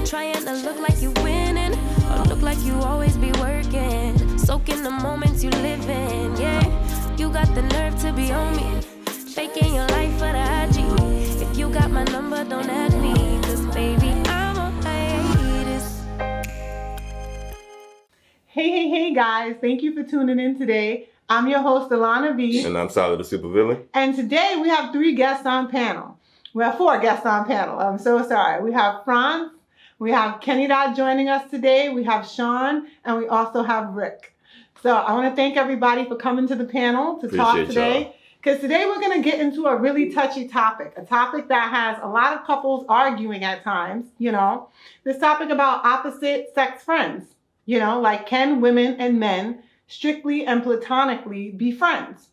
Trying to look like you winning, or look like you always be working. Soaking the moments you live in, yeah. You got the nerve to be on me, faking your life for the IG. If you got my number, don't add me, cause baby, I'm on hiatus. Hey guys, thank you for tuning in today. I'm your host, Alana V. And I'm Tyler the Supervillain. And today we have 3 guests on panel. We have 4 guests on panel. I'm so sorry. We have Franz, we have Kenny Dodd joining us today, we have Sean, and we also have Rick. So I want to thank everybody for coming to the panel to talk today. Because today we're going to get into a really touchy topic, a topic that has a lot of couples arguing at times, you know. This topic about opposite sex friends. You know, like, can women and men strictly and platonically be friends?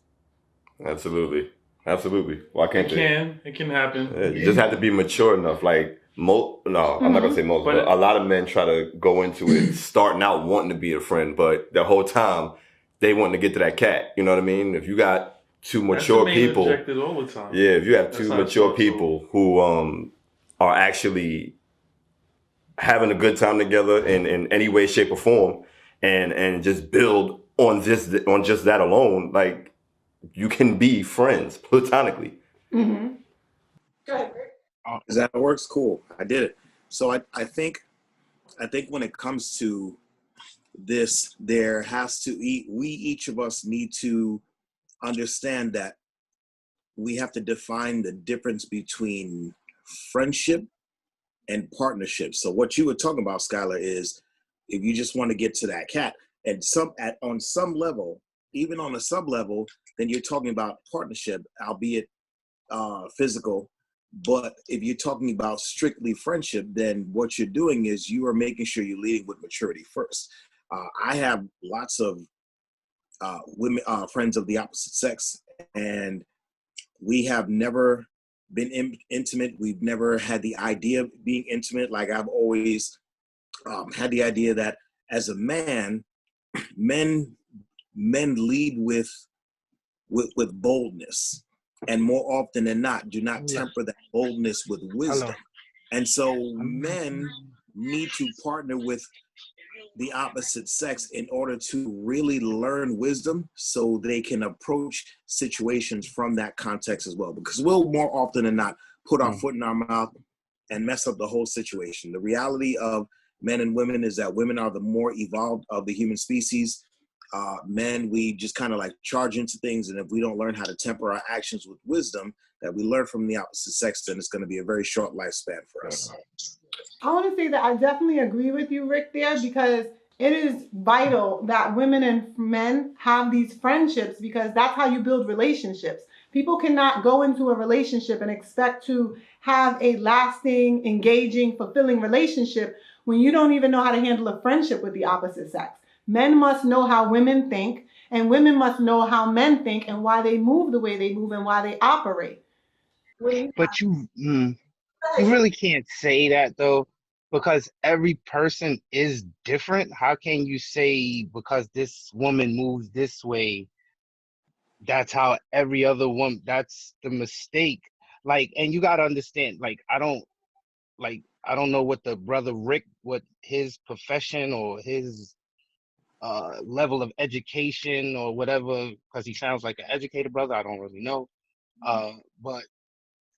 Absolutely. Why can't they? It can happen. You just have to be mature enough. Like, I'm not going to say most, but a lot of men try to go into it starting out wanting to be a friend, but the whole time they want to get to that cat. You know what I mean? If you got 2 mature people. All the time. Yeah, if you have 2 mature people who are actually having a good time together in any way, shape, or form, and just build on just that alone, like, you can be friends platonically. Mm-hmm. Go ahead, Rick. That works? Cool. I did it. So I think when it comes to this, we each of us need to understand that we have to define the difference between friendship and partnership. So what you were talking about, Skylar, is if you just want to get to that cat, and on some level, even on a sub level, then you're talking about partnership, albeit physical. But if you're talking about strictly friendship, then what you're doing is you are making sure you're leading with maturity first. I have lots of women friends of the opposite sex, and we have never been intimate. We've never had the idea of being intimate. Like, I've always had the idea that as a man, men lead with boldness, and more often than not, do not temper that boldness with wisdom. And so men need to partner with the opposite sex in order to really learn wisdom, so they can approach situations from that context as well. Because we'll more often than not put our foot in our mouth and mess up the whole situation. The reality of men and women is that women are the more evolved of the human species. Men, we just kind of like charge into things, and if we don't learn how to temper our actions with wisdom that we learn from the opposite sex, then it's going to be a very short lifespan for us. I want to say that I definitely agree with you, Rick, there, because it is vital that women and men have these friendships, because that's how you build relationships. People cannot go into a relationship and expect to have a lasting, engaging, fulfilling relationship when you don't even know how to handle a friendship with the opposite sex. Men must know how women think, and women must know how men think and why they move the way they move and why they operate. But you really can't say that, though, because every person is different. How can you say because this woman moves this way, that's how every other woman? That's the mistake. Like, and you got to understand, like, I don't know what the brother Rick, what his profession or his level of education or whatever, because he sounds like an educated brother. I don't really know. But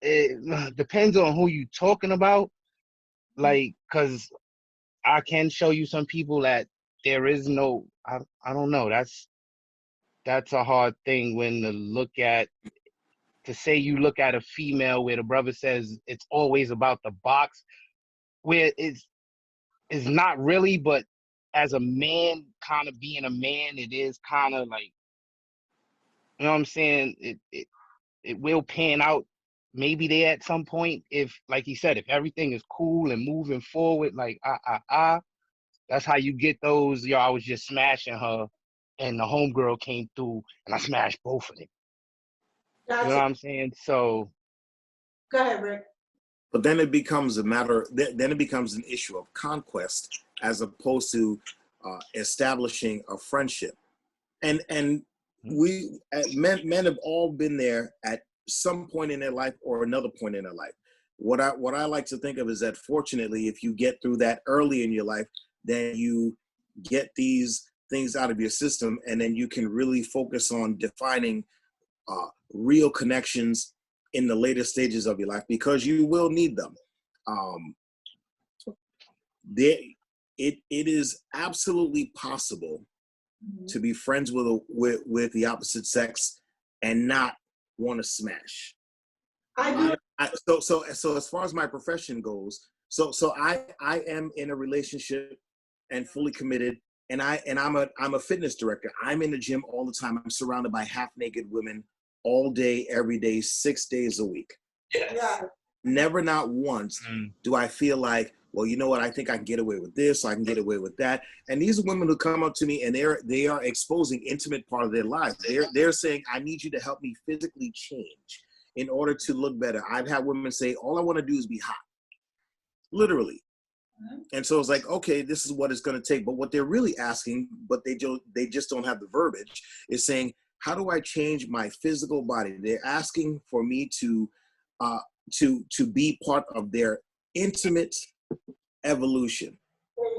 it depends on who you talking about. Like, because I can show you some people that there is no, I don't know. That's a hard thing when to say you look at a female where the brother says it's always about the box, where it's not really, but as a man, kind of being a man, it is kind of like, you know what I'm saying? It will pan out maybe there at some point, if, like he said, if everything is cool and moving forward, like that's how you get those. Yo, I was just smashing her, and the homegirl came through, and I smashed both of them. Gotcha. You know what I'm saying? So go ahead, Rick. But then it becomes then it becomes an issue of conquest as opposed to establishing a friendship. And we men have all been there at some point in their life or another point in their life. what I like to think of is that fortunately, if you get through that early in your life, then you get these things out of your system, and then you can really focus on defining real connections in the later stages of your life, because you will need them. It is absolutely possible to be friends with the opposite sex and not want to smash. I do. So as far as my profession goes, so I am in a relationship and fully committed, and I'm a fitness director. I'm in the gym all the time. I'm surrounded by half naked women all day, every day, 6 days a week. Yeah. Never, not once do I feel like, well, you know what, I think I can get away with this, I can get away with that. And these are women who come up to me and they are exposing intimate part of their lives. They're saying, I need you to help me physically change in order to look better. I've had women say, all I want to do is be hot, literally. And so it's like, okay, this is what it's going to take. But what they're really asking, but they just don't have the verbiage, is saying, how do I change my physical body? They're asking for me to be part of their intimate evolution.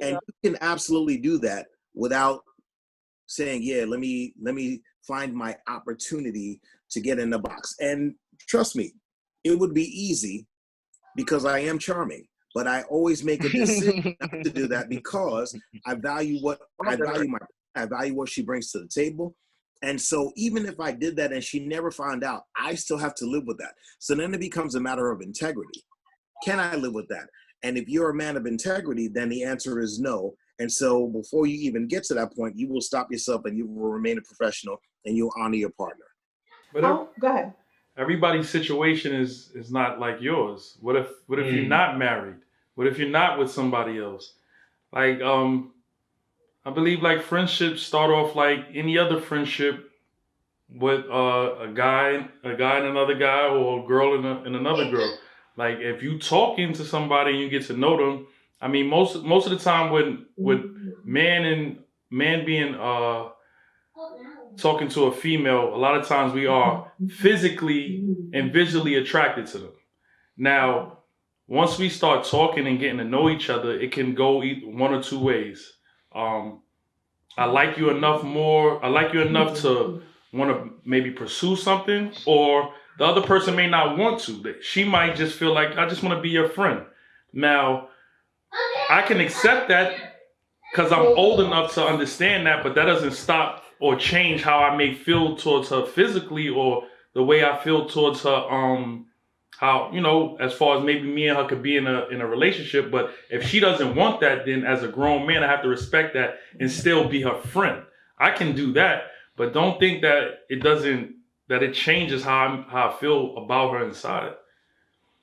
And you can absolutely do that without saying, yeah, let me find my opportunity to get in the box. And trust me, it would be easy because I am charming, but I always make a decision not to do that because I value what she brings to the table. And so even if I did that and she never found out, I still have to live with that. So then it becomes a matter of integrity. Can I live with that? And if you're a man of integrity, then the answer is no. And so before you even get to that point, you will stop yourself and you will remain a professional and you'll honor your partner. But go ahead. Everybody's situation is not like yours. What if you're not married? What if you're not with somebody else? Like, I believe like friendships start off like any other friendship with a guy and another guy, or a girl and another girl. Like if you talking to somebody and you get to know them, I mean most of the time with man being talking to a female, a lot of times we are physically and visually attracted to them. Now, once we start talking and getting to know each other, it can go one or two ways. I like you enough to want to maybe pursue something, or the other person may not want to. She might just feel like, I just want to be your friend. Now, I can accept that because I'm old enough to understand that, but that doesn't stop or change how I may feel towards her physically, or the way I feel towards her, how, you know, as far as maybe me and her could be in a relationship. But if she doesn't want that, then as a grown man, I have to respect that and still be her friend. I can do that, but don't think that it changes how I feel about her inside.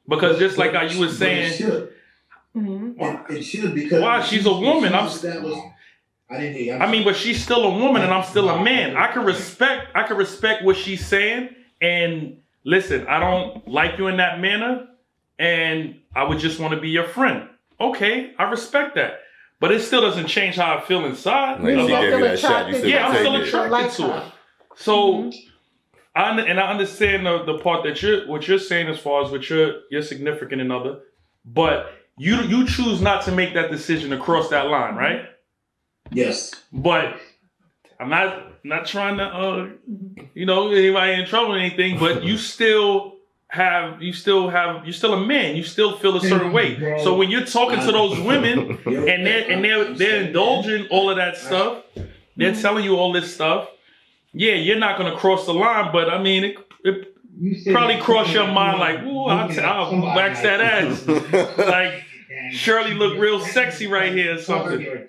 Because just like how you were saying, it should. It should, because why? She's a woman. I didn't hear you. I mean, but she's still a woman and I'm still a man. I can respect what she's saying. And listen, I don't like you in that manner, and I would just want to be your friend. Okay, I respect that. But it still doesn't change how I feel inside. Like she gave you that shot, you still I'm take still it. attracted to her. So, I understand the part that what you're saying as far as with your significant other, but you choose not to make that decision to cross that line, right? Yes. But I'm not trying to anybody in trouble or anything, but you're still a man. You still feel a certain way. So when you're talking to those women and they're indulging all of that stuff, they're telling you all this stuff. Yeah, you're not gonna cross the line, but I mean it probably cross your mind like, ooh, I'll wax that ass. Like Shirley look real sexy right here or something.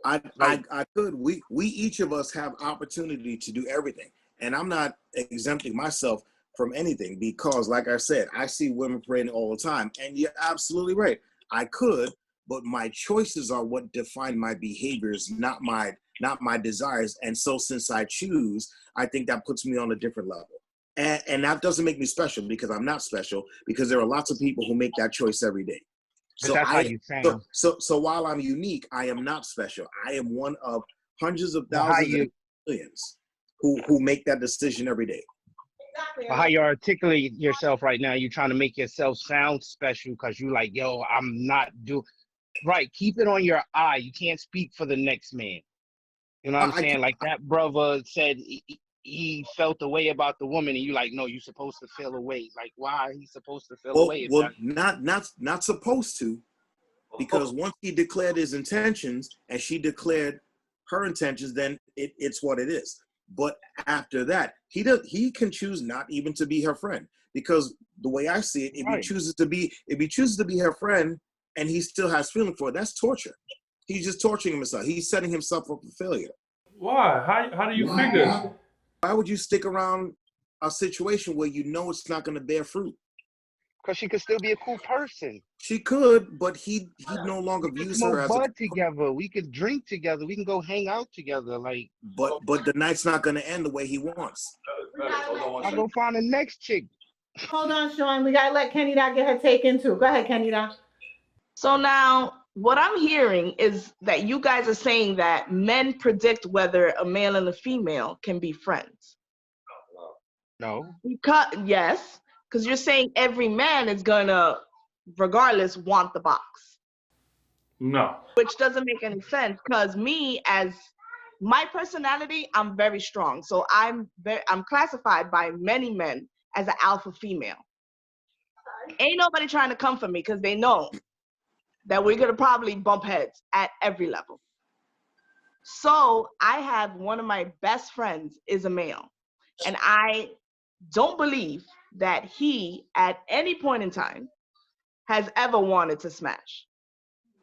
I could. We each of us have opportunity to do everything, and I'm not exempting myself from anything, because, like I said, I see women praying all the time, and you're absolutely right. I could, but my choices are what define my behaviors, not my desires. And so, since I choose, I think that puts me on a different level, and that doesn't make me special, because I'm not special, because there are lots of people who make that choice every day. But that's how you sound. So while I'm unique, I am not special. I am one of hundreds of thousands and millions who make that decision every day. But how you articulate yourself right now, you're trying to make yourself sound special because you like, yo, I'm not do right. Keep it on your eye. You can't speak for the next man. You know what I'm I saying? Like that brother said he felt a way about the woman, and you like, no, you're supposed to feel away. Like, why he's supposed to feel away if well, that? not supposed to, because once he declared his intentions and she declared her intentions, then it's what it is. But after that, he can choose not even to be her friend, because the way I see it, if Right. he chooses to be her friend and he still has feeling for her, that's torture. He's just torturing himself. He's setting himself up for failure. Why? How do you figure? Why would you stick around a situation where you know it's not going to bear fruit? Because she could still be a cool person. She could, but he no longer We could views her smoke as bud together. We could drink together. We can go hang out together. Like, but the night's not going to end the way he wants. I'll go find the next chick. Hold on, Sean. We gotta let Kenny Dot get her take in too. Go ahead, Kenny Dot. So now what I'm hearing is that you guys are saying that men predict whether a male and a female can be friends. No. Yes, because you're saying every man is gonna, regardless, want the box. No. Which doesn't make any sense, because me, as my personality, I'm very strong. So I'm classified by many men as an alpha female. Ain't nobody trying to come for me because they know that we're gonna probably bump heads at every level. So I have one of my best friends is a male, and I don't believe that he at any point in time has ever wanted to smash.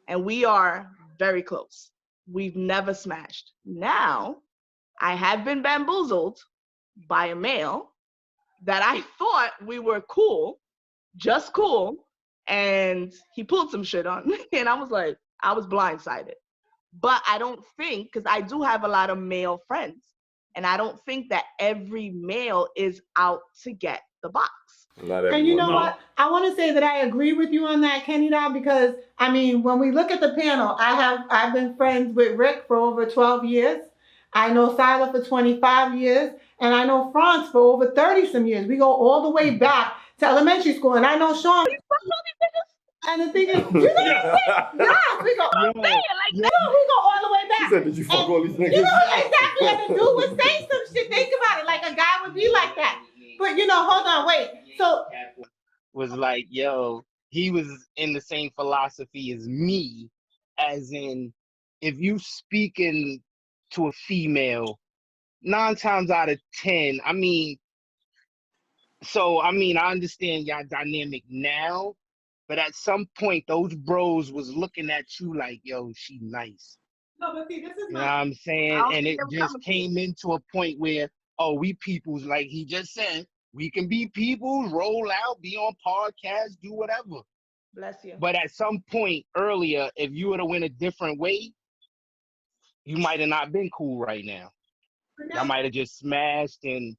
And we are very close. We've never smashed. Now, I have been bamboozled by a male that I thought we were cool, just cool, and he pulled some shit on me, and I was blindsided. But I don't think, because I do have a lot of male friends, and I don't think that every male is out to get the box. And you know what? I want to say that I agree with you on that, Kenny Dow, because I mean, when we look at the panel, I've been friends with Rick for over 12 years. I know Siler for 25 years, and I know Franz for over 30 some years. We go all the way back to elementary school, and I know Sean. And the thing is, you know what I'm saying? Yes, we go. We go all the way back. She said, "Did you fuck all these niggas?" You know exactly. And the dude would say some shit. Think about it, like a guy would be like that. But you know, hold on, wait. So was like, yo, he was in the same philosophy as me, as in, if you speaking to a female, 9 times out of 10, I mean, I understand y'all dynamic now, but at some point, those bros was looking at you like, yo, she nice. no, but see, this is You know what I'm saying? And it just coming. came into a point where, oh, we peoples, like he just said, we can be people, roll out, be on podcasts, do whatever. Bless you. But at some point earlier, if you would have went a different way, you might have not been cool right now. Y'all might have just smashed and,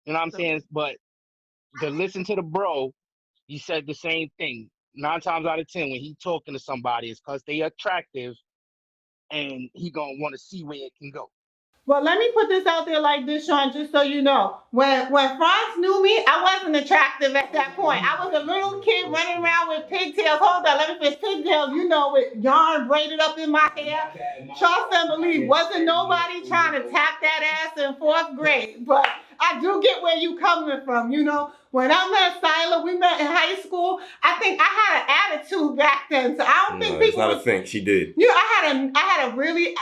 you know what I'm saying? But to listen to the bro, he said the same thing. 9 times out of 10, when he talking to somebody, it's because they attractive and he gonna want to see where it can go. well, let me put this out there like this, Sean, just so you know. When Franz knew me, I wasn't attractive at that point. I was a little kid running around with pigtails. Hold on, let me finish. Pigtails, you know, with yarn braided up in my hair. Trust and believe, wasn't nobody trying to tap that ass in 4th grade. But I do get where you coming from, you know. When I met Siler, we met in high school. I think I had an attitude back then, so I don't think people. It's not a thing. She did. You know, I had a really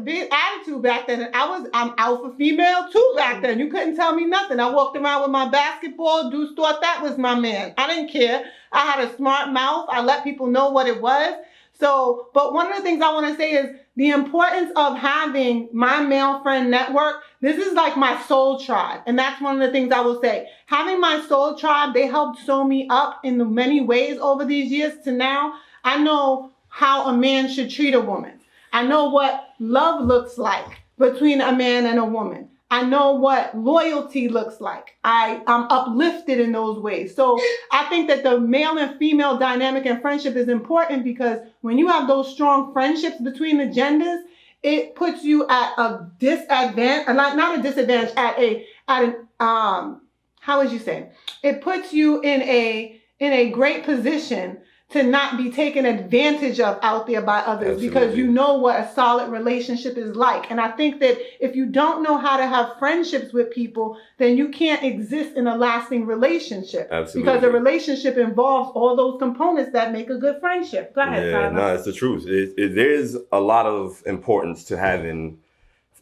big attitude back then, and I'm alpha female too back then. You couldn't tell me nothing. I walked around with my basketball. Dudes thought that was my man. I didn't care. I had a smart mouth. I let people know what it was. So, but one of the things I want to say is the importance of having my male friend network. This is like my soul tribe. And that's one of the things I will say. Having my soul tribe, they helped sew me up in the many ways over these years to now. I know how a man should treat a woman. I know what love looks like between a man and a woman. I know what loyalty looks like. I'm uplifted in those ways. So I think that the male and female dynamic and friendship is important, because when you have those strong friendships between the genders, it puts you at a disadvantage, not a disadvantage, at an how would you say? It puts you in a great position to not be taken advantage of out there by others because Absolutely. you know what a solid relationship is like. And I think that if you don't know how to have friendships with people, then you can't exist in a lasting relationship. Absolutely. Because a relationship involves all those components that make a good friendship. Go ahead, Yeah, Tyler. no, it's the truth. There's a lot of importance to having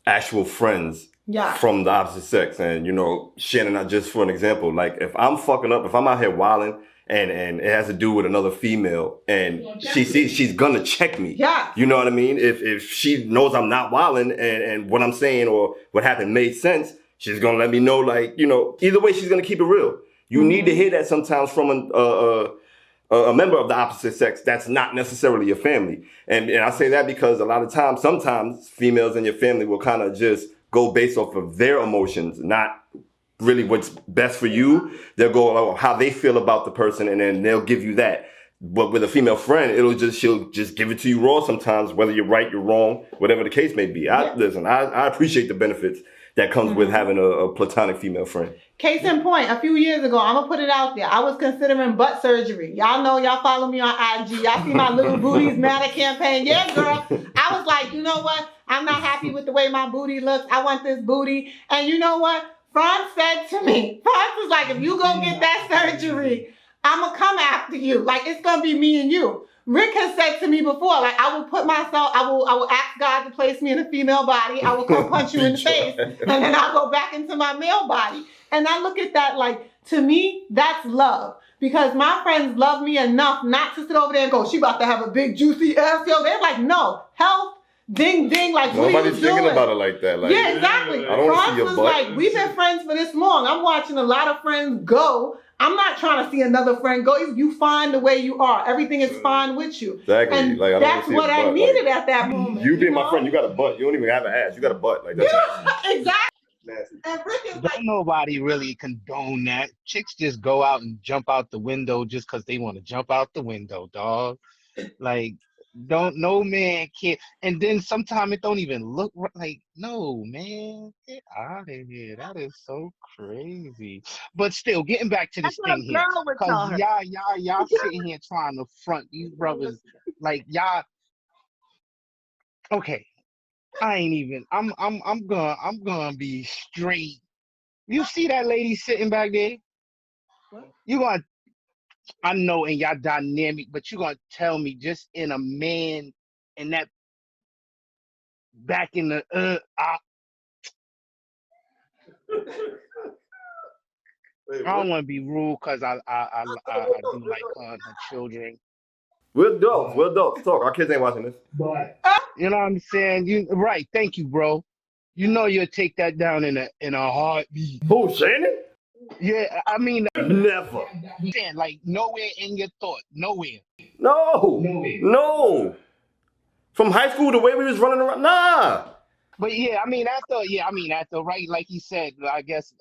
actual friends Yeah. from the opposite sex. And, you know, Shannon, just for an example, like if I'm fucking up, if I'm out here wilding and it has to do with another female and she sees, she's gonna check me. Yeah. You know what I mean? If she knows I'm not wilding and what I'm saying or what happened made sense, she's gonna let me know, like, you know, either way, she's gonna keep it real. You need to hear that sometimes from a member of the opposite sex that's not necessarily your family. And I say that because a lot of times, sometimes females in your family will kind of just go based off of their emotions, not really what's best for you. They'll go how they feel about the person and then they'll give you that. But with a female friend, she'll just give it to you raw sometimes, whether you're right, you're wrong, whatever the case may be. I appreciate the benefits that comes with having a platonic female friend. Case in point, a few years ago, I'm gonna put it out there. I was considering butt surgery. Y'all know, y'all follow me on IG. Y'all see my Little Booties Matter campaign. Yeah, girl. I was like, you know what? I'm not happy with the way my booty looks. I want this booty. And you know what? Franz said to me, Franz was like, if you go get that surgery, I'm gonna come after you. Like, it's gonna be me and you. Rick has said to me before, like, I will put myself, I will ask God to place me in a female body. I will come punch you in the face, and then I'll go back into my male body. And I look at that like, to me, that's love. Because my friends love me enough not to sit over there and go, she about to have a big juicy ass. Yo, they're like, no, health, ding, ding, like, what are you Nobody's doing? thinking about it like that. Like, Yeah, exactly. I don't Franz see your was butt. like, we've been friends for this long. I'm watching a lot of friends go. I'm not trying to see another friend go. You fine the way you are. Everything is fine with you. Exactly. And Like, I don't that's see what a I butt. needed Like, at that moment. you being know? my friend, you got a butt. You don't even have an ass. You got a butt. Like that's Exactly. nasty. And Rick is like, Don't nobody really condone that. Chicks just go out and jump out the window just because they want to jump out the window, dog. Like, no man can. And then sometimes it don't even look like, no, man, get out of here. That is so crazy. But still, getting back to That's this what a thing here, girl would tell because her. y'all sitting here trying to front these brothers, like y'all. Okay, I ain't even. I'm gonna be straight. You see that lady sitting back there? what? You gonna, I know, and y'all dynamic, but you gonna tell me just in a man and that back in the I don't want to be rude because I do like her children. We're adults. We're adults. Talk. Our kids ain't watching this. You know what I'm saying? You right? Thank you, bro. You know you'll take that down in a heartbeat. Who, Shannon? Yeah, I mean, Never. saying like nowhere in your thought, nowhere. No. From high school, the way we was running around, nah. But yeah, I mean after right, like he said, I guess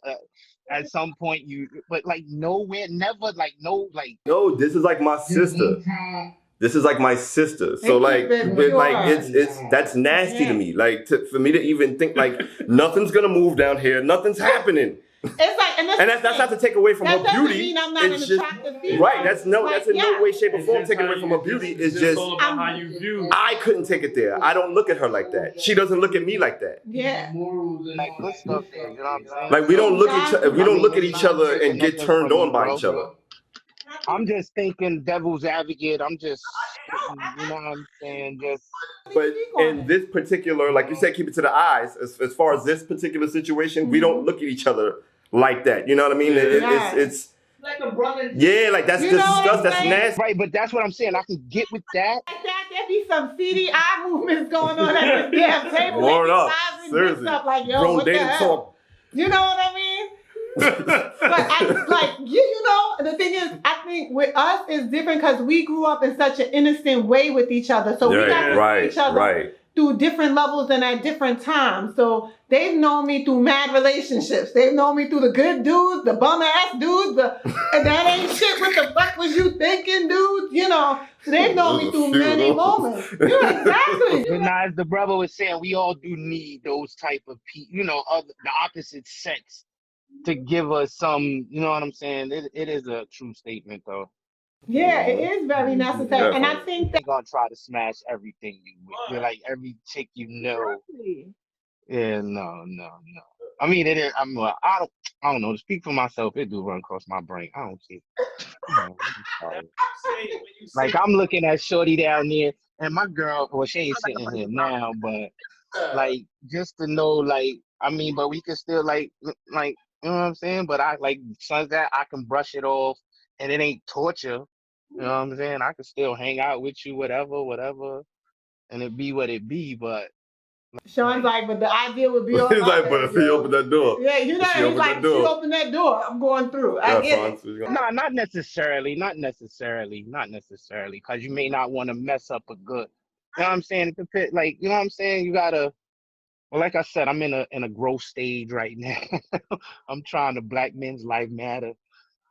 at some point but like nowhere, never like no like. No, this is like my sister. This is like my sister. So like, it's that's nasty to me. Like for me to even think like nothing's gonna move down here, nothing's happening. It's like, and that's not to take away from her beauty. Mean I'm not an It's just attractive female. right. That's in no way, shape, or form It's taken just away from her beauty. It's just all about how you view. I couldn't take it there. I don't look at her like that. She doesn't look at me like that. Yeah. Like good stuff there, you know what I'm saying? Like we don't look at each other and get turned on by each other. I'm just thinking devil's advocate. I'm just, you know what I'm saying? Just. But in this particular, like you said, keep it to the eyes. As far as this particular situation, we don't look at each other like that. You know what I mean? It's like a brother. Yeah, like that's disgusting. That's nasty. Right, but that's what I'm saying. I can get with that. There be some CD eye movements going on at this damn table. Word up. Seriously. Stuff like, yo, Grown what the dating hell? talk. You know what I mean? But you know, the thing is, I think with us it's different because we grew up in such an innocent way with each other. So we got to see each other through different levels and at different times. So they've known me through mad relationships. They've known me through the good dudes, the bum ass dudes, and that ain't shit. What the fuck was you thinking, dudes? You know, so they've known me through many moments. Yeah, exactly. But now, as the brother was saying, we all do need those type of people, you know, of the opposite sex to give us some, you know what I'm saying? It is a true statement though. Yeah, it is very necessary. And I Definitely. think that They're gonna try to smash everything you with. You're like every chick you know. Exactly. Yeah, no. I mean, it is. I don't know. To speak for myself, it do run across my brain. I don't care. You know, I'm sorry. Like I'm looking at Shorty down there, and my girl. Well, she ain't sitting here now, but like just to know, like I mean, but we can still like you know what I'm saying. But I like sons that I can brush it off, and it ain't torture. You know what I'm saying? I can still hang out with you, whatever, and it be what it be. But Sean's like, but the idea would be all He's like, but if he opened that door, Yeah, you know, she he's opened like, that she door. opened that door. I'm going through. I Yeah, get Franz, it. what you gonna- no, not necessarily, because you may not want to mess up a good. You know what I'm saying? It depends, like you know what I'm saying. You gotta. Well, like I said, I'm in a growth stage right now. I'm trying to Black men's life matter,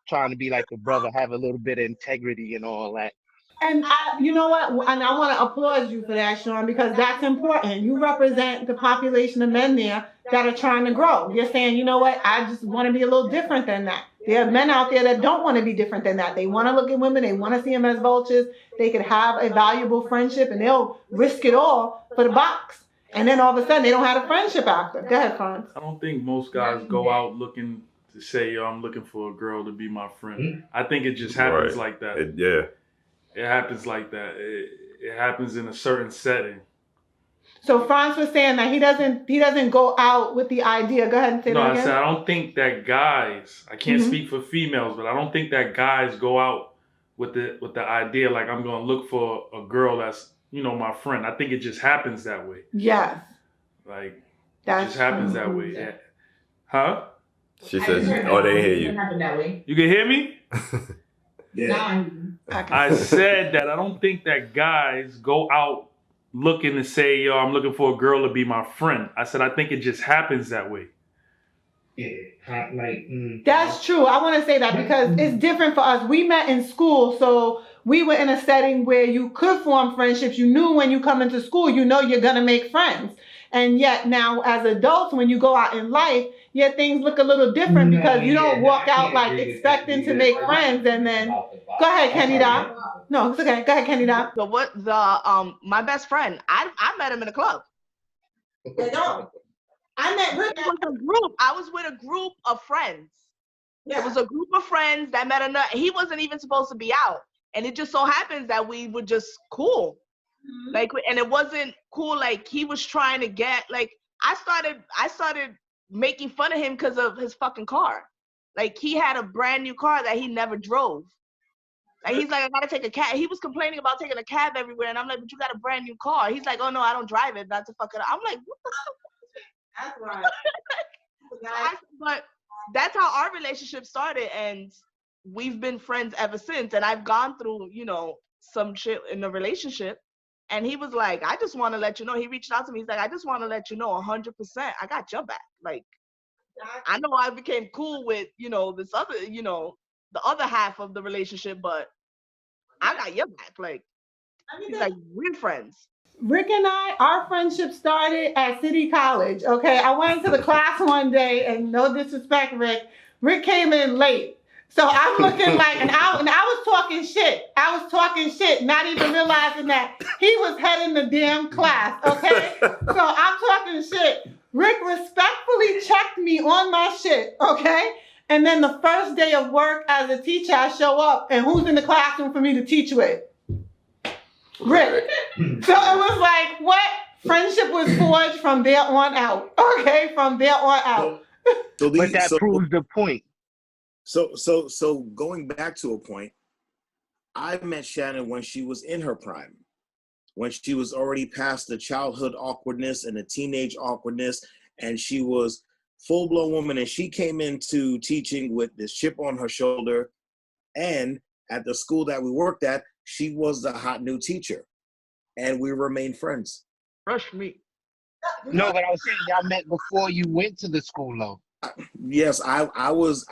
trying to be like a brother, have a little bit of integrity and all that. And you know what? And I want to applaud you for that, Sean, because that's important. You represent the population of men there that are trying to grow. You're saying, you know what? I just want to be a little different than that. There are men out there that don't want to be different than that. They want to look at women. They want to see them as vultures. They could have a valuable friendship, and they'll risk it all for the box. And then all of a sudden, they don't have a friendship after. Go ahead, Franz. I don't think most guys go out looking to say, yo, I'm looking for a girl to be my friend. I think it just happens Right. like that. Yeah. It happens like that. It happens in a certain setting. So Franz was saying that he doesn't go out with the idea. Go ahead and say No, that I again. said I don't think that guys. I can't speak for females, but I don't think that guys go out with the idea like I'm going to look for a girl that's my friend. I think it just happens that way. Yes. Like That's it just happens true. that way. Yeah. Huh? She says, "Oh, they hear you." You can hear me? Yeah. I said that I don't think that guys go out looking to say, yo, I'm looking for a girl to be my friend. I said I think it just happens that way. That's true. I want to say that because it's different for us. We met in school, so we were in a setting where you could form friendships. You knew when you come into school, you know you're going to make friends. And yet now as adults, when you go out in life, things look a little different because you don't walk out like expecting to make friends and then go ahead, Kenny Dot. No, it's okay. Go ahead, Kenny Dot. So what my best friend, I met him in a club. I met It was a group. I was with a group of friends. It was a group of friends that met another. He wasn't even supposed to be out, and it just so happens that we were just cool. Like, and it wasn't cool. Like he was trying to get. Like I started making fun of him because of his fucking car. Like he had a brand new car that he never drove. Like he's like, I gotta take a cab. He was complaining about taking a cab everywhere, and I'm like, but you got a brand new car. He's like, oh no, I don't drive it. Not to fuck it up. I'm like, what the fuck? That's right. But that's how our relationship started, and we've been friends ever since. And I've gone through, some shit in the relationship. And he was like, I just want to let you know. He reached out to me. He's like, I just want to let you know 100%. I got your back. Like, I know I became cool with, this other, the other half of the relationship, but I got your back. Like, he's like, we're friends. Rick and our friendship started at City College, okay? I went into the class one day, and no disrespect, Rick came in late. So I'm looking like, and I was talking shit. I was talking shit, not even realizing that he was heading the damn class, okay? So I'm talking shit. Rick respectfully checked me on my shit, okay? And then the first day of work as a teacher, I show up, and who's in the classroom for me to teach with? Rick. So it was like, what? Friendship was forged from there on out. Okay, from there on out. But that proves the point. So going back to a point, I met Shannon when she was in her prime, when she was already past the childhood awkwardness and the teenage awkwardness, and she was full-blown woman, and she came into teaching with this chip on her shoulder, and at the school that we worked at, she was the hot new teacher, and we remained friends. Rush me. No, but I was saying y'all met before you went to the school, though. Yes, I was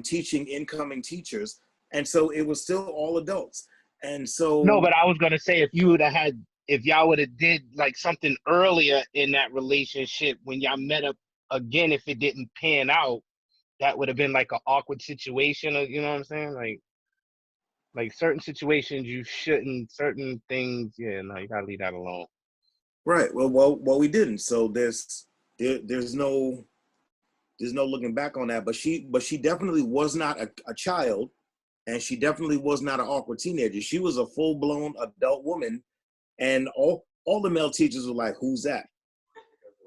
teaching incoming teachers, and so it was still all adults. And so No, but I was gonna say if y'all would have did like something earlier in that relationship when y'all met up again, if it didn't pan out, that would have been like an awkward situation, or you know what I'm saying? Like certain situations you shouldn't, certain things, yeah, no, you gotta leave that alone. Right. Well, we didn't. So there's no looking back on that. But she definitely was not a child, and she definitely was not an awkward teenager. She was a full blown adult woman, and all the male teachers were like, "Who's that?"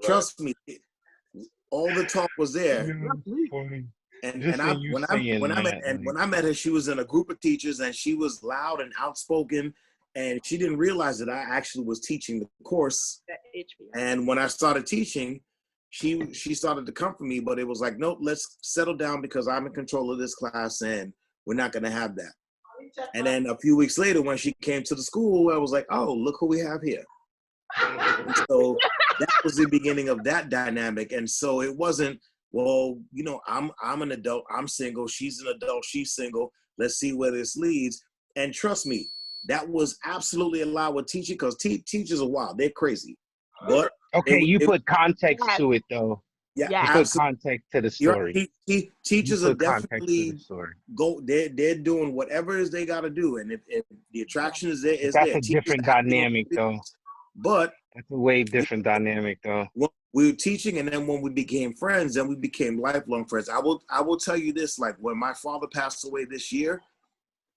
Right. Trust me, all the talk was there. And when I met her, she was in a group of teachers, and she was loud and outspoken, and she didn't realize that I actually was teaching the course. And when I started teaching, she started to come for me, but it was like, nope, let's settle down because I'm in control of this class, and we're not going to have that. And then a few weeks later, when she came to the school, I was like, oh, look who we have here. And so that was the beginning of that dynamic. And so it wasn't, well, you know, I'm an adult, I'm single, she's an adult, she's single, let's see where this leads. And trust me, that was absolutely allowed with teaching, because teachers are wild, they're crazy. But okay, you put context to it though. Yeah, you put context to the story. Teachers are definitely they're doing whatever it is they got to do, and if the attraction is there, that's a different dynamic though. But that's a way different dynamic though. We were teaching, and then when we became friends, then we became lifelong friends. I will tell you this: like when my father passed away this year,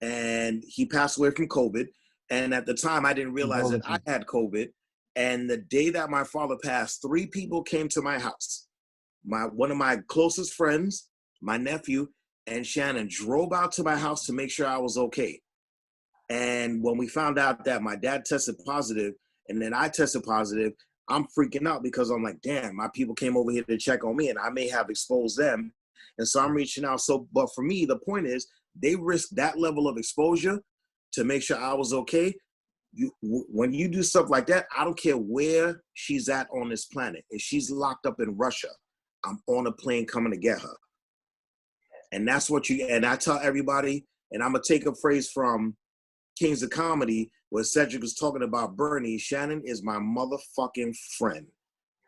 and he passed away from COVID, and at the time I didn't realize that I had COVID. And the day that my father passed, 3 people came to my house. One of my closest friends, my nephew, and Shannon drove out to my house to make sure I was okay. And when we found out that my dad tested positive and then I tested positive, I'm freaking out because I'm like, damn, my people came over here to check on me and I may have exposed them. And so I'm reaching out. So, but for me, the point is they risked that level of exposure to make sure I was okay. When you do stuff like that, I don't care where she's at on this planet. If she's locked up in Russia, I'm on a plane coming to get her. And that's what and I tell everybody, and I'm going to take a phrase from Kings of Comedy where Cedric was talking about Bernie. Shannon is my motherfucking friend.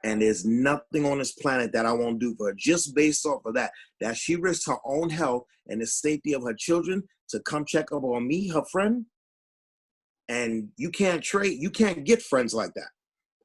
And there's nothing on this planet that I won't do for her, just based off of that she risked her own health and the safety of her children to come check up on me, her friend. And you can't get friends like that.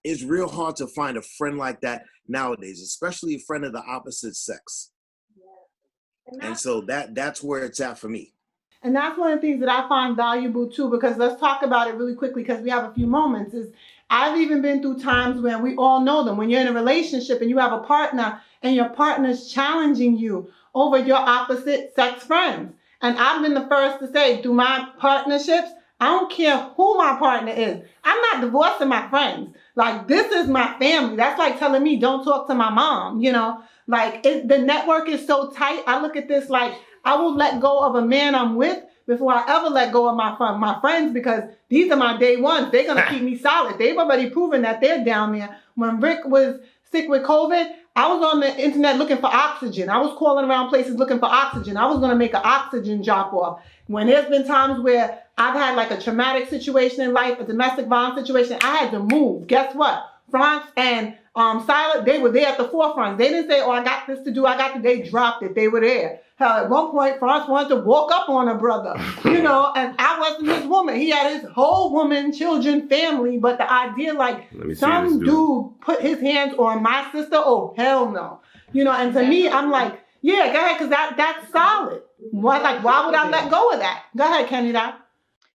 It's real hard to find a friend like that nowadays, especially a friend of the opposite sex. Yeah. And so that's where it's at for me. And that's one of the things that I find valuable too, because let's talk about it really quickly because we have a few moments, is I've even been through times when we all know them, when you're in a relationship and you have a partner and your partner's challenging you over your opposite sex friends. And I've been the first to say, through my partnerships, I don't care who my partner is. I'm not divorcing my friends. Like, this is my family. That's like telling me don't talk to my mom, you know? Like, the network is so tight. I look at this like I will let go of a man I'm with before I ever let go of my friends, because these are my day ones. They're going to keep me solid. They've already proven that they're down there. When Rick was sick with COVID, I was on the internet looking for oxygen. I was calling around places looking for oxygen. I was going to make an oxygen drop off. When there's been times where I've had like a traumatic situation in life, a domestic violence situation, I had to move. Guess what? France and Silent, they were there at the forefront. They didn't say, oh, I got this to do. They dropped it. They were there. At one point, France wanted to walk up on her brother, you know, and I wasn't his woman. He had his whole woman, children, family. But the idea, like, some dude put his hands on my sister, oh, hell no. You know, and to me, I'm like, yeah, go ahead, because that's solid. Why would I let go of that? Go ahead, Kenny.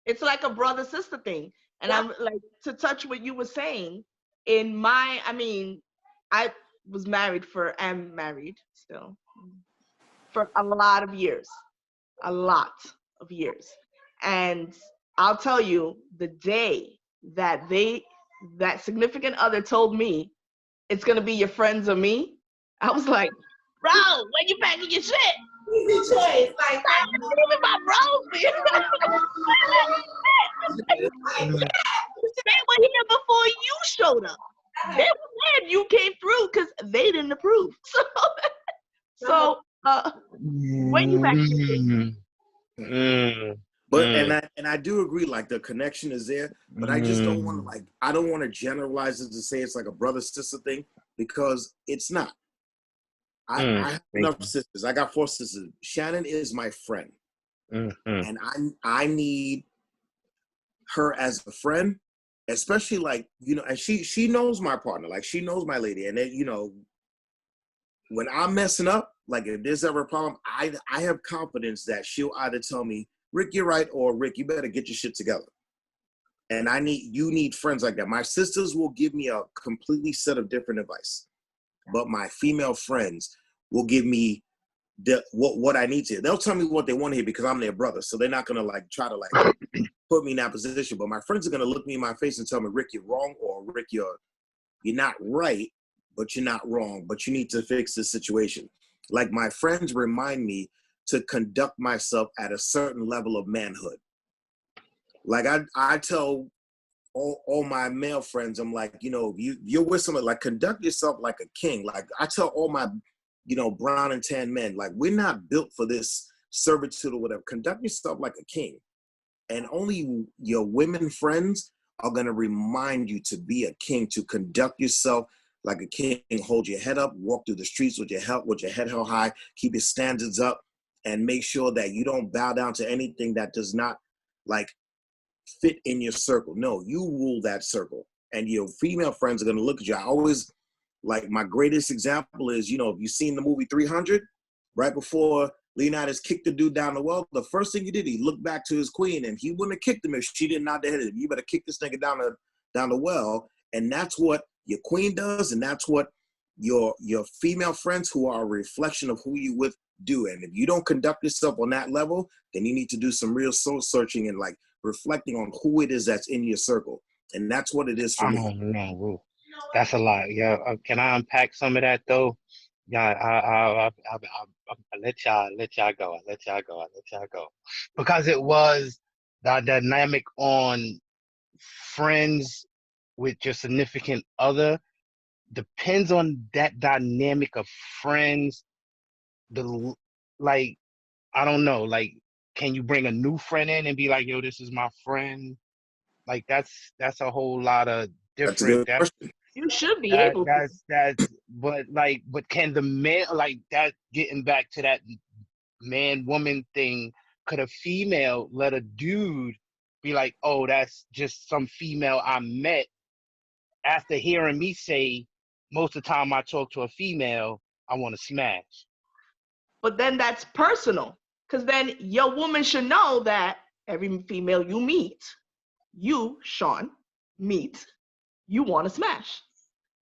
It's like a brother-sister thing. And I'm like, to touch what you were saying, I was am married still for a lot of years. And I'll tell you, the day that that significant other told me it's going to be your friends or me, I was like, bro, when you packing your shit? Easy choice. Like, even my bros. They were here before you showed up. They were glad you came through because they didn't approve. So when you packing your shit? But and I do agree, like the connection is there, but I just don't want to I don't want to generalize it to say it's like a brother sister thing, because it's not. I have Thank enough sisters. I got 4 sisters. Shannon is my friend, you. and I need her as a friend, especially like, you know, and she knows my partner, like she knows my lady, and then, you know, when I'm messing up, like if there's ever a problem, I have confidence that she'll either tell me, Rick, you're right, or Rick, you better get your shit together. And you need friends like that. My sisters will give me a completely set of different advice, but my female friends will give me what I need to. They'll tell me what they want to hear because I'm their brother. So they're not gonna like try to like put me in that position. But my friends are gonna look me in my face and tell me, Rick, you're wrong, or Rick, you're not right, but you're not wrong. But you need to fix this situation. Like my friends remind me to conduct myself at a certain level of manhood. Like I tell all my male friends, I'm like, you know, you're with someone, like conduct yourself like a king. Like I tell all my, you know, brown and tan men, like we're not built for this servitude or whatever. Conduct yourself like a king. And only your women friends are gonna remind you to be a king, to conduct yourself like a king, hold your head up, walk through the streets with your head held high, keep your standards up, and make sure that you don't bow down to anything that does not like fit in your circle. No, you rule that circle. And your female friends are gonna look at you. I always, like, my greatest example is, you know, if you've seen the movie 300, right before Leonidas kicked the dude down the well, the first thing he did, he looked back to his queen, and he wouldn't have kicked him if she didn't nod the head. You better kick this nigga down the well. And that's what your queen does, and that's what your female friends who are a reflection of who you with do. And if you don't conduct yourself on that level, then you need to do some real soul searching and like reflecting on who it is that's in your circle. And that's what it is for me. Oh no, that's a lot. Yeah, can I unpack some of that though? Yeah, I'll let y'all go. I'll let y'all go because it was the dynamic on friends with your significant other depends on that dynamic of friends. Like I don't know, like can you bring a new friend in and be like, yo, this is my friend? Like that's a whole lot of That's a different. good question. You should be able to. That's but can the man, like that, getting back to that man woman thing, could a female let a dude be like, oh, that's just some female I met, after hearing me say most of the time I talk to a female I want to smash? But then that's personal. Because then your woman should know that every female you meet, you, Sean, meet, you want to smash.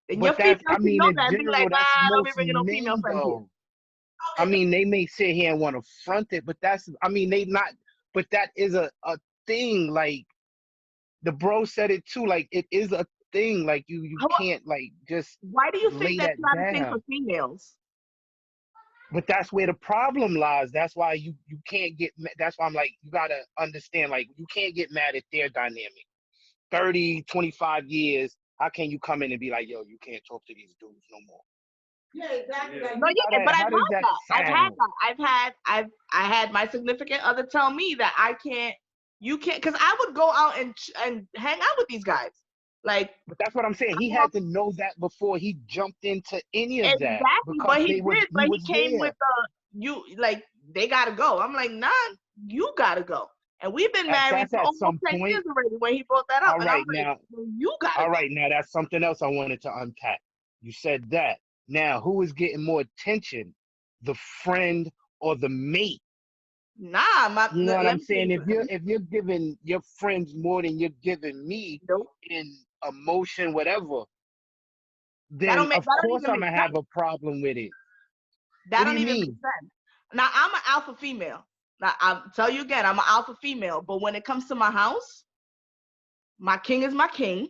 Then your But that's, female I should mean, know in that and be general, like, that's don't be most bringing no female men friends here. though. I mean, they may sit here and want to front it, but that's, I mean, they not, but that is a thing. Like the bro said it too. Like it is a thing. Like you can't like just Why do you lay think that's that not a thing for down. females? But that's where the problem lies. That's why you can't get. That's why I'm like, you gotta understand. Like you can't get mad at their dynamic. 30, 25 years. How can you come in and be like, yo, you can't talk to these dudes no more? Yeah, exactly. Like, No, yeah, but I've How had does that that. I've had sound? that. I had my significant other tell me that I can't, you can't, because I would go out and hang out with these guys. Like, But that's what I'm saying. He had to know that before he jumped into any of that exactly, because but he they was did, he but he was came with there. you, like, they gotta go. I'm like, nah, you gotta go. And we've been married That's for at almost some 10 years point. already when he brought that up. All And I'm right like, now, well, you gotta go. that's something else I wanted to unpack. You said that. Now, who is getting more attention, the friend or the mate? Nah, You know what let I'm me tell saying? you If you're giving your friends more than you're giving me nope. in emotion, whatever, That then don't make, of that don't course even I'm make gonna sense. have a problem with it. That What do don't you even make mean? sense. Now I'm an alpha female. Now I'll tell you again, I'm an alpha female. But when it comes to my house, my king is my king,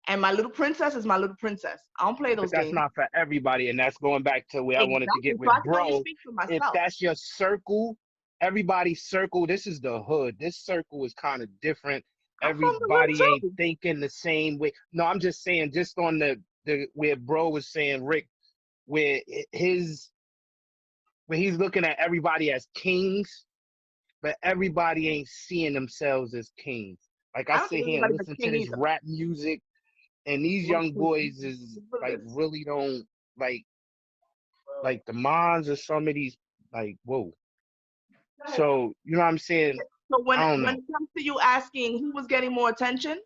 and my little princess is my little princess. I don't play But those that's games. not for everybody, and that's going back to where I wanted to Exactly. get So with I can only bro. speak for If myself. that's your circle, everybody's circle, this is the hood. This circle is kind of different. I'm from the hood Everybody ain't too. thinking the same way. No, I'm just saying, just on the where bro was saying, Rick, where his where he's looking at everybody as kings, but everybody ain't seeing themselves as kings. Like I I don't sit think here and anybody's listen a to king this either. rap music, and these young boys is like really don't like like the moms of some of these, like, whoa. So, you know what I'm saying? So when I don't when know. it comes to you asking who was getting more attention,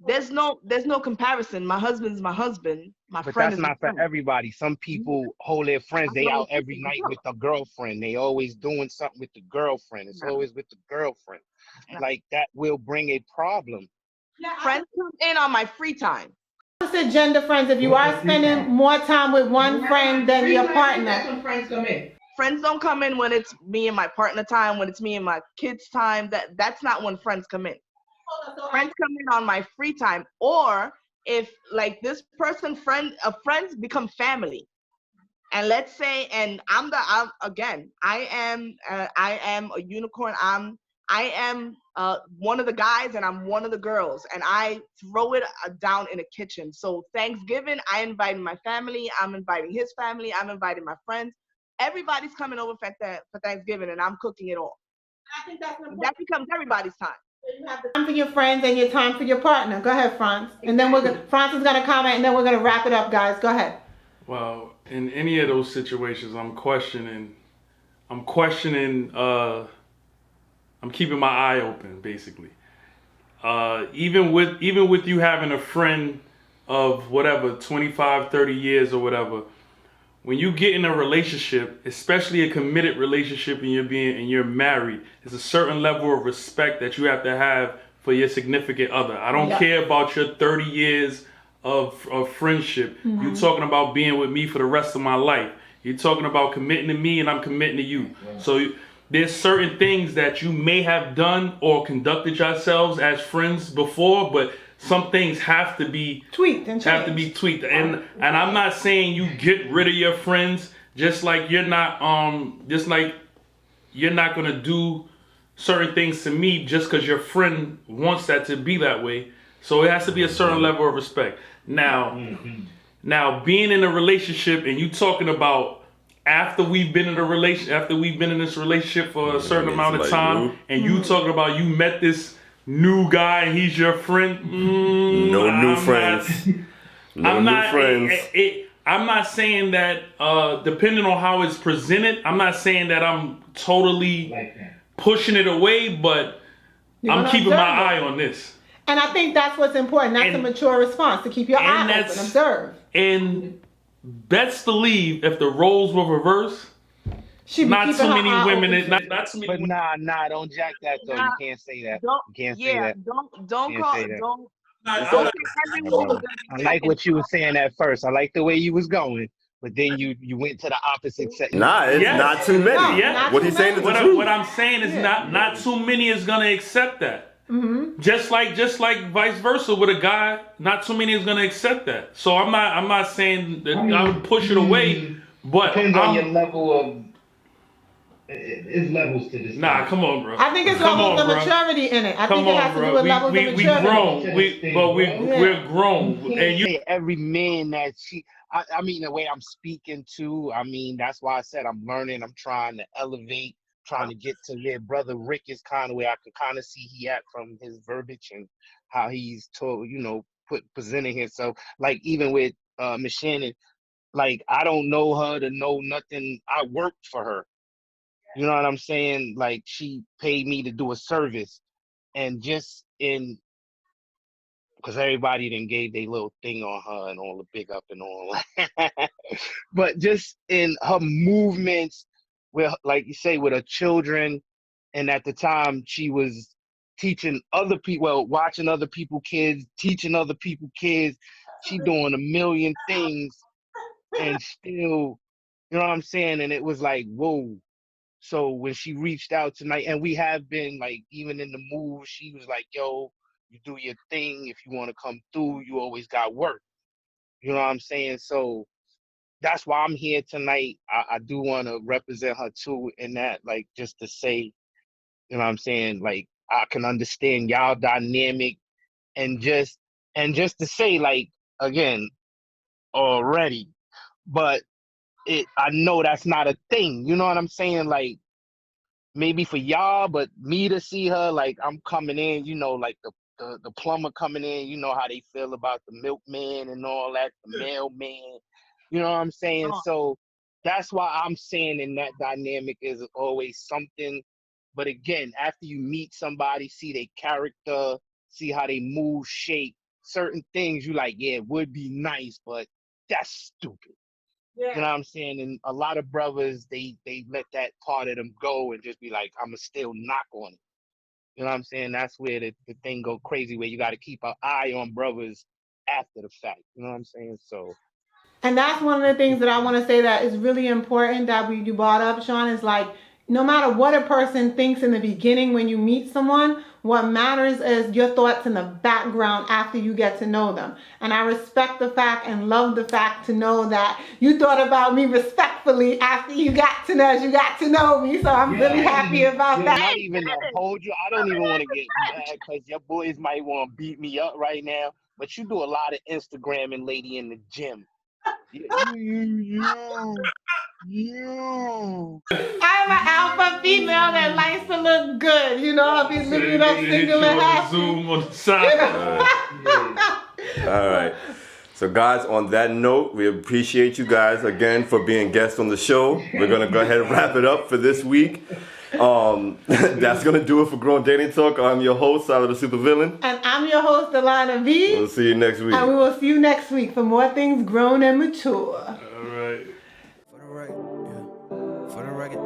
there's no comparison. My husband's my husband. My But friend that's is my not for friend. everybody. Some people hold their friends. That's They what out I'm every saying. night with the girlfriend. They always doing something with the girlfriend. It's always with the girlfriend. Like that will bring a problem. Friends come in on my free time. Opposite gender friends, if you are spending more time with one friend than your partner. That's when friends come in. Friends don't come in when it's me and my partner time, when it's me and my kids time. That's not when friends come in. Friends come in on my free time, or if like this person friends become family. And let's say, and I am a unicorn. I am one of the guys and I'm one of the girls, and I throw it down in a kitchen. So Thanksgiving, I invited my family, I'm inviting his family, I'm inviting my friends. Everybody's coming over for Thanksgiving, and I'm cooking it all. I think that's important. That becomes everybody's time. You have the time for your friends and your time for your partner. Go ahead, Franz. And then Franz is gonna comment, and then we're gonna wrap it up, guys. Go ahead. Well, in any of those situations, I'm questioning. I'm keeping my eye open, basically. Even with you having a friend of whatever 25, 30 years or whatever, when you get in a relationship, especially a committed relationship, and you're married, there's a certain level of respect that you have to have for your significant other. I don't care about your 30 years of friendship. Mm-hmm. You're talking about being with me for the rest of my life. You're talking about committing to me, and I'm committing to you. So there's certain things that you may have done or conducted yourselves as friends before, but some things have to be tweaked and changed. And I'm not saying you get rid of your friends, just like you're not gonna do certain things to me just because your friend wants that to be that way. So it has to be a certain level of respect. Now being in a relationship, and you talking about after we've been in this relationship for a certain amount of time, and you talking about you met this new guy and he's your friend. No new friends. No new friends. I'm not saying that, depending on how it's presented, I'm not saying that I'm totally pushing it away, but I'm keeping my eye on this. And I think that's what's important. That's a mature response, to keep your eye open, observe. And best believe if the roles were reversed, not too many women. Not too many. But nah, don't jack that though. You can't say that. You can't say that. Don't Can't call say that. don't Nah, say every woman. I like what you were saying at first. I like the way you was going, but then you went to the opposite set. Nah, it's not too many. Yeah. What he's saying is the truth. What I'm saying is not too many is gonna accept that. Mm-hmm. Just like vice versa with a guy, not too many is gonna accept that. So I'm not saying that I would push it away, but depends on your level of. It's levels to this. Nah, come on, bro. I think it's levels of maturity in it. I think it has to do with levels of maturity. We're grown, and you say every man that I mean, the way I'm speaking to, I mean, that's why I said I'm learning. I'm trying to elevate, trying to get to where Brother Rick is kind of where I can kind of see he at from his verbiage and how he's told, presenting himself. Like even with Miss Shannon, like I don't know her to know nothing. I worked for her. You know what I'm saying? Like she paid me to do a service, and just because everybody then gave their little thing on her and all the big up and all that. But just in her movements, with like you say, with her children, and at the time she was teaching other people, watching other people kids, teaching other people kids. She doing a million things, and still, you know what I'm saying? And it was like, whoa. So when she reached out tonight, and we have been like, even in the move, she was like, yo, you do your thing. If you want to come through, you always got work. You know what I'm saying? So that's why I'm here tonight. I do want to represent her too in that, like, just to say, you know what I'm saying? Like, I can understand y'all dynamic, and just to say, like, again, already, but I know that's not a thing. You know what I'm saying? Like, maybe for y'all, but me to see her, like, I'm coming in, like the plumber coming in, you know how they feel about the milkman and all that, the mailman, you know what I'm saying? So that's why I'm saying in that dynamic is always something. But again, after you meet somebody, see their character, see how they move, shape, certain things, you like, yeah, it would be nice, but that's stupid. You know what I'm saying? And a lot of brothers, they let that part of them go and just be like, I'ma still knock on it. You know what I'm saying? That's where the thing go crazy, where you got to keep an eye on brothers after the fact. You know what I'm saying? So And that's one of the things that I want to say that is really important that you brought up, Sean, is like no matter what a person thinks in the beginning when you meet someone, what matters is your thoughts in the background after you get to know them. And I respect the fact and love the fact to know that you thought about me respectfully after you got to know me. So I'm really happy about that. not even to hold you. I don't even want to get mad because your boys might want to beat me up right now. But you do a lot of Instagramming, lady, in the gym. You. I'm an alpha female that likes to look good. You know, I'll be living up single and happy. Zoom on the side. All right. So, guys, on that note, we appreciate you guys again for being guests on the show. We're going to go ahead and wrap it up for this week. That's going to do it for Grown Dating Talk. I'm your host, Tyler the Supervillain. And I'm your host, Alana V. We'll see you next week. And we will see you next week for more things grown and mature. All right. For the record, yeah. For the record,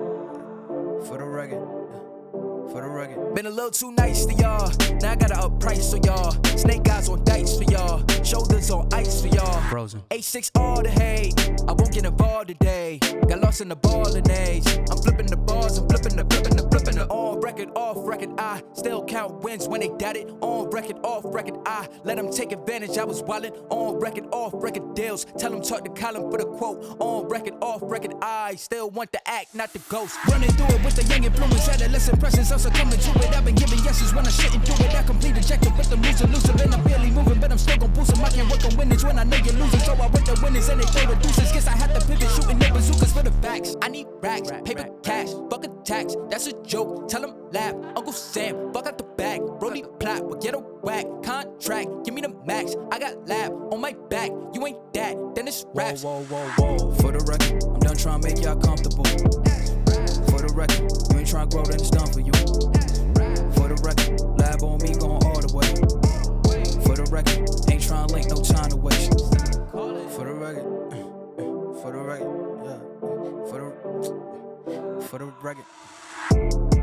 for the record, yeah. For the record. Been a little too nice to y'all. Now I gotta up price for y'all. Snake eyes on dice for y'all. Shoulders on ice for y'all. Frozen. 8-6 all the hate. I won't get involved today. Got lost in the ball and age. I'm flipping the bars. I'm flipping the. On record, off record. I still count wins when they doubt it. On record, off record. I let them take advantage. I was wildin'. On record, off record deals. Tell them talk to Colin for the quote. On record, off record. I still want the act, not the ghost. Running through it with the young influence. Adolescent presence also coming to it. I've been giving yeses when I shouldn't do it. I complete ejected with them losing. And I'm barely moving, but I'm still gon' boost them. I can't work on winners when I know you're losing. So I work the winners and they throw the deuces. Guess I had to pivot, shooting no bazookas for the facts. I need racks, paper, cash, fuck a tax. That's a joke, tell them laugh. Uncle Sam, fuck out the bag. Brody plot, but get a whack. Contract, give me the max. I got lab on my back. You ain't that, then it's raps. Whoa. For the record, I'm done trying to make y'all comfortable. For the record, you ain't trying to grow, then it's done for you. For the record, lab on me going all the way. For the record, ain't trying to link, no time to waste. For the record, yeah. For the record.